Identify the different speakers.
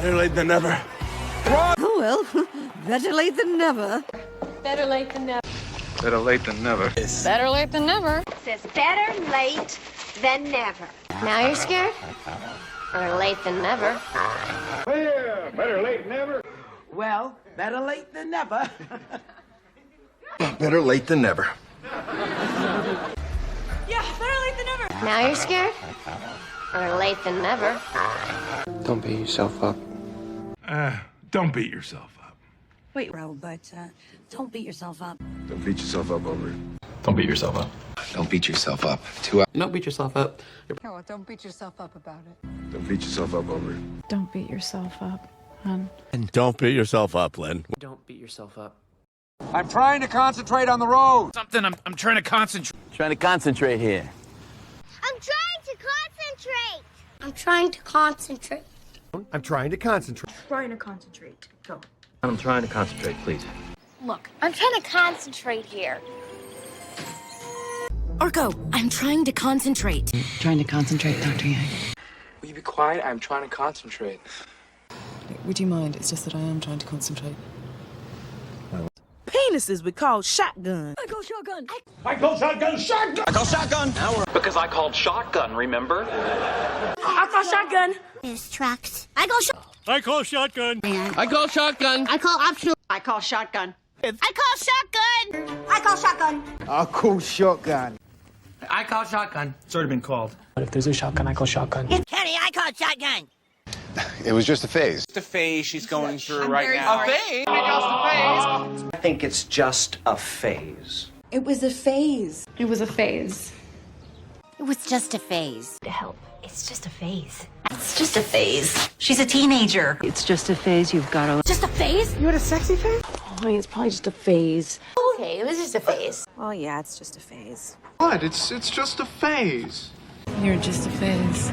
Speaker 1: Better late than never.
Speaker 2: Oh, well, better late than never.
Speaker 3: Better late than never.
Speaker 1: Better late than never.
Speaker 3: Better late than never.
Speaker 4: It says better late than never.
Speaker 3: Now you're scared? Better late than never.
Speaker 5: Yeah, better late than never.
Speaker 6: Well, better late than never.
Speaker 1: Better late than never.
Speaker 2: Yeah, better late than never.
Speaker 3: Now you're scared? Better late than never.
Speaker 7: Don't beat yourself up.
Speaker 5: Don't beat yourself up.
Speaker 2: Wait, bro, but don't beat yourself up.
Speaker 1: Don't beat yourself up over it.
Speaker 7: Don't beat yourself up.
Speaker 1: Don't beat yourself up.
Speaker 7: Don't beat yourself up.
Speaker 2: No, don't beat yourself up about it.
Speaker 1: Don't beat yourself up over it.
Speaker 8: Don't beat yourself up, hon.
Speaker 9: And don't beat yourself up, Lynn.
Speaker 7: Don't beat yourself up.
Speaker 5: I'm trying to concentrate on the road.
Speaker 10: I'm trying to concentrate.
Speaker 9: Trying to concentrate here.
Speaker 4: I'm trying to concentrate.
Speaker 3: I'm trying to concentrate.
Speaker 5: I'm trying to concentrate.
Speaker 8: Trying to concentrate. Go.
Speaker 7: I'm trying to concentrate, please.
Speaker 4: Look, I'm trying to concentrate here.
Speaker 2: Or go. I'm trying to concentrate.
Speaker 8: Trying to concentrate, Dr. Yang.
Speaker 10: Will you be quiet? I'm trying to concentrate.
Speaker 8: Would you mind? It's just that I am trying to concentrate.
Speaker 6: Penises we call shotgun.
Speaker 2: I call shotgun.
Speaker 5: I call shotgun, shotgun!
Speaker 9: I call shotgun.
Speaker 10: Because I called shotgun, remember?
Speaker 6: I call shotgun.
Speaker 4: There's tracks. I go
Speaker 5: I call shotgun.
Speaker 9: I call shotgun.
Speaker 4: I call optional.
Speaker 6: I call shotgun.
Speaker 4: I call shotgun. I call shotgun.
Speaker 5: I call shotgun.
Speaker 10: I call shotgun.
Speaker 7: It's already been called. But if there's a shotgun, I call shotgun.
Speaker 4: Kenny, I call shotgun.
Speaker 1: It was just a phase.
Speaker 10: The phase she's going through right now. A phase?
Speaker 6: I think it's just a phase.
Speaker 8: It was a phase. It was a phase.
Speaker 4: It was just a phase.
Speaker 3: To help. It's just a phase.
Speaker 2: It's just a phase. She's a teenager.
Speaker 8: It's just a phase. You've got to.
Speaker 4: Just a phase?
Speaker 6: You had a sexy face?
Speaker 8: Oh, it's probably just a phase.
Speaker 3: Okay, it was just a phase.
Speaker 2: Oh, yeah, it's just a phase.
Speaker 1: What? It's just a phase.
Speaker 8: You're just a phase.